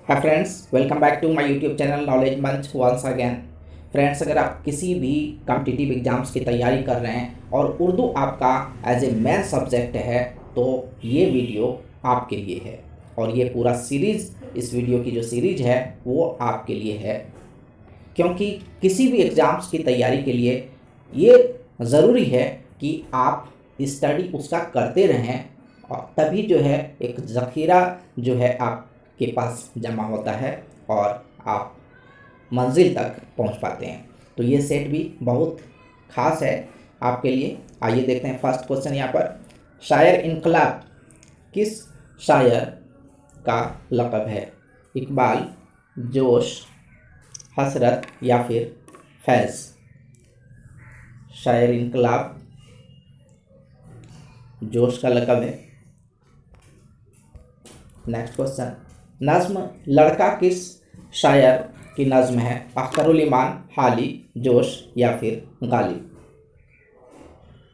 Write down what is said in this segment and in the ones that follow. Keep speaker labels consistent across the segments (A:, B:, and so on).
A: Hi friends, welcome back to my YouTube channel knowledge Manch once again. Friends, अगर आप किसी भी कॉम्पिटिटिव एग्जाम्स की तैयारी कर रहे हैं और उर्दू आपका एज ए मेन सब्जेक्ट है तो ये वीडियो आपके लिए है। और ये पूरा सीरीज़, इस वीडियो की जो सीरीज है वो आपके लिए है, क्योंकि किसी भी एग्ज़ाम्स की तैयारी के लिए ये ज़रूरी है कि आप स्टडी उसका करते रहें, और तभी जो है एक ज़ख़ीरा जो है आपके पास जमा होता है और आप मंजिल तक पहुंच पाते हैं। तो ये सेट भी बहुत ख़ास है आपके लिए। आइए देखते हैं फर्स्ट क्वेश्चन यहाँ पर। शायर इनकलाब किस शायर का लक़ब है? इकबाल, जोश, हसरत या फिर फैज़? शायर इनकलाब जोश का लक़ब है। नेक्स्ट क्वेश्चन, नज़्म लड़का किस शायर की नज़्म है? अख्तरुल इमान, हाली, जोश या फिर गालिब?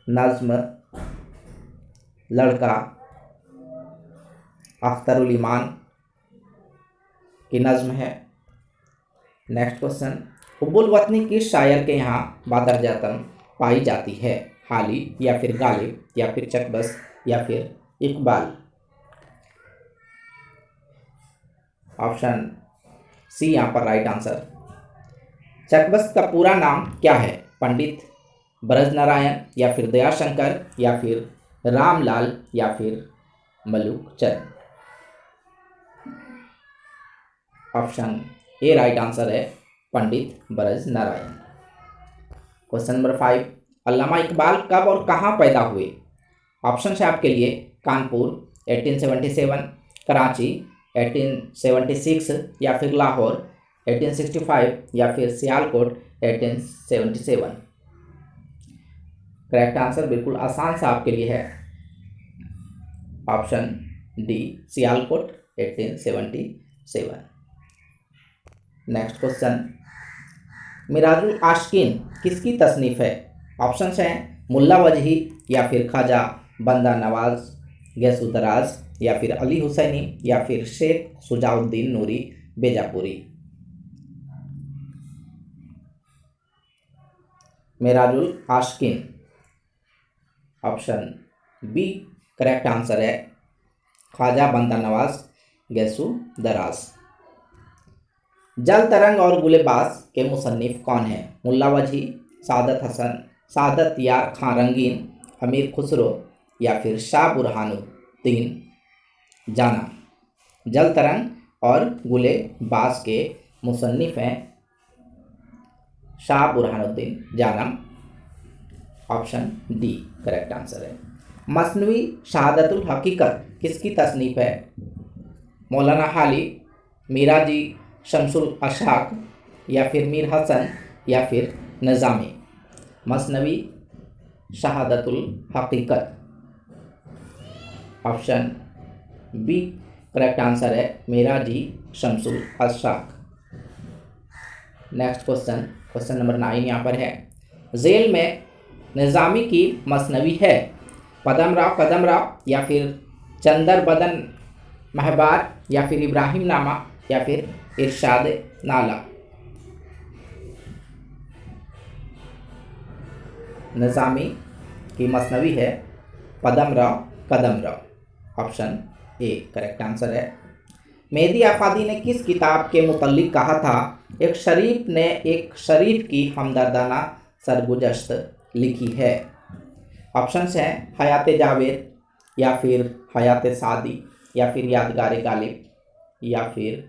A: नज़्म लड़का अख्तरुल इमान की नज़्म है। नेक्स्ट क्वेश्चन, हुब्बुल वतनी किस शायर के यहाँ बादरजातन पाई जाती है? हाली या फिर गालिब या फिर चकबस या फिर इकबाल? ऑप्शन सी यहाँ पर राइट आंसर। चकबस्त का पूरा नाम क्या है? पंडित ब्रज नारायण या फिर दयाशंकर या फिर रामलाल या फिर मलुक चंद? ऑप्शन ए राइट आंसर है, पंडित ब्रज नारायण। क्वेश्चन नंबर 5, अल्लामा इकबाल कब और कहाँ पैदा हुए? ऑप्शन है आपके लिए, कानपुर 1877, कराची 1876 या फिर लाहौर 1865 या फिर सियालकोट 1877? करेक्ट आंसर बिल्कुल आसान सा आपके लिए है, option D Sialkot 1877। Next question, Mirajul Ashiqin किसकी तसनीफ है? ऑप्शन हैं मुल्ला वजही या फिर ख्वाजा बंदा नवाज गैसुदराज या फिर अली हुसैनी या फिर शेख सुजाउद्दीन नूरी बेजापुरी? Mirajul आशिकीन, option B correct answer है, ख्वाजा बंदा नवाज गैसुदराज। जल तरंग और गुलेबाज के मुसन्निफ कौन हैं? मुल्ला वजही, सादत हसन, सादत यार खां रंगीन, अमीर खुसरो या फिर शाह बुरहानुद्दीन जाना? जल तरंग और गुलेबाज के मुसन्निफ हैं शाह बुरहानुद्दीन जाना। ऑप्शन डी करेक्ट आंसर है। मसनवी शहादतुल हकीकत किसकी तसनीफ है? मौलाना हाली, मीराजी शमसुल अशाक या फिर मीर हसन या फिर निज़ामी? मसनवी शहादतुल हकीकत, ऑप्शन बी करेक्ट आंसर है, Miraji Shamsul Ashaq. Next question, question number 9 यहाँ पर है। जेल में निज़ामी की मसनवी है पदम राव या फिर चंदर बदन महबार या फिर इब्राहिम नामा या फिर इरशाद नाला? निज़ामी की मसनवी है Padam Rao, option A correct answer है। मेहदी आफादी ने किस किताब के मुतल्लिक कहा था, एक शरीफ ने एक शरीफ की हमदर्दाना सरगुजश्त लिखी है? ऑप्शन हैं हयात जावेद या फिर हयात सादी या फिर यादगार गालिब या फिर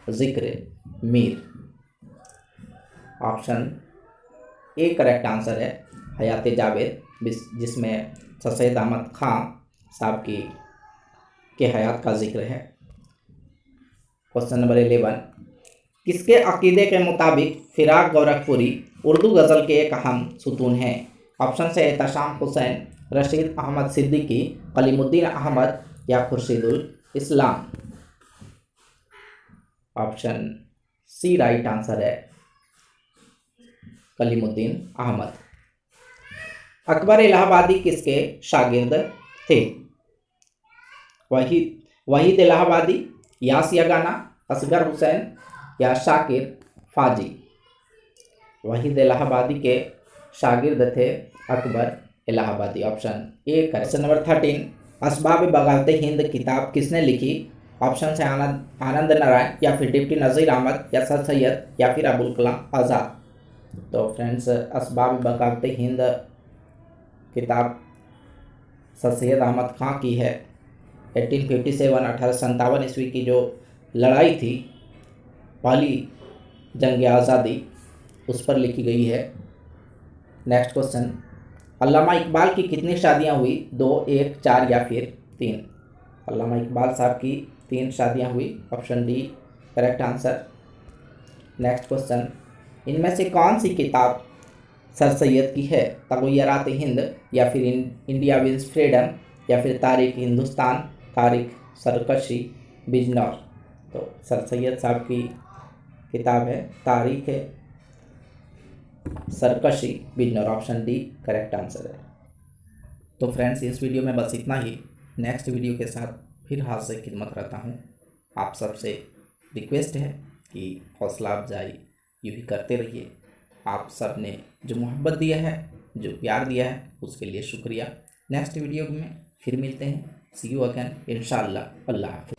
A: जिक्र Mir? Option A correct answer है, हयात जावेद, जिसमें सैयद अहमद खां साहब की के हयात का जिक्र है। क्वेश्चन नंबर 11, किसके अकीदे के मुताबिक फिराक गोरखपुरी उर्दू गज़ल के एक अहम सुतून हैं? ऑप्शन है एहतशाम हुसैन, रशीद अहमद सिद्दीकी, कलीमुद्दीन अहमद या खुर्शीदुल इस्लाम? ऑप्शन सी राइट आंसर है, कलीमुद्दीन अहमद। अकबर इलाहाबादी किसके शागिर्द थे? वहीद इलाहाबादी, यासिया गाना, असगर हुसैन या शाकिर फाजी। वहीद इलाहाबादी के शागिर्द थे Akbar Allahabadi. Option A. Question number 13, Asbab बगावत हिंद किताब किसने लिखी? ऑप्शन है आनंद नारायण या फिर डिप्टी नज़ीर अहमद या सर सैयद या फिर अबुल कलाम आज़ाद। तो फ्रेंड्स, असबाब बगावत हिंद किताब सर सैयद अहमद खां की है। 1857 1857 ईस्वी की जो लड़ाई थी, पहली जंग आज़ादी, उस पर लिखी गई है। नेक्स्ट क्वेश्चन, अल्लामा इकबाल की कितनी शादियां हुई? 2, 1, 4 या फिर 3। अल्लामा इकबाल साहब की 3 शादियां हुई। Option D correct answer. Next question, इनमें से कौन सी किताब सर सैयद की है? तग़य्युरात हिंद या फिर इंडिया विंस फ्रीडम या फिर तारीख हिंदुस्तान, तारीख सरकशी बिजनौर। तो सर सैयद साहब की किताब है Tarikh Sarkashi Bijnor. Option D correct answer है। तो फ्रेंड्स, इस वीडियो में बस इतना ही। नेक्स्ट वीडियो के साथ फिर हाथ से खिदमत रहता हूँ। आप सबसे रिक्वेस्ट है कि हौसला अफजाई यूँ ही करते रहिए। आप सब ने जो मोहब्बत दिया है, जो प्यार दिया है, उसके लिए शुक्रिया। नेक्स्ट वीडियो में फिर मिलते हैं। सी यू अगेन इंशाअल्लाह। अल्लाह हाफ़िज़।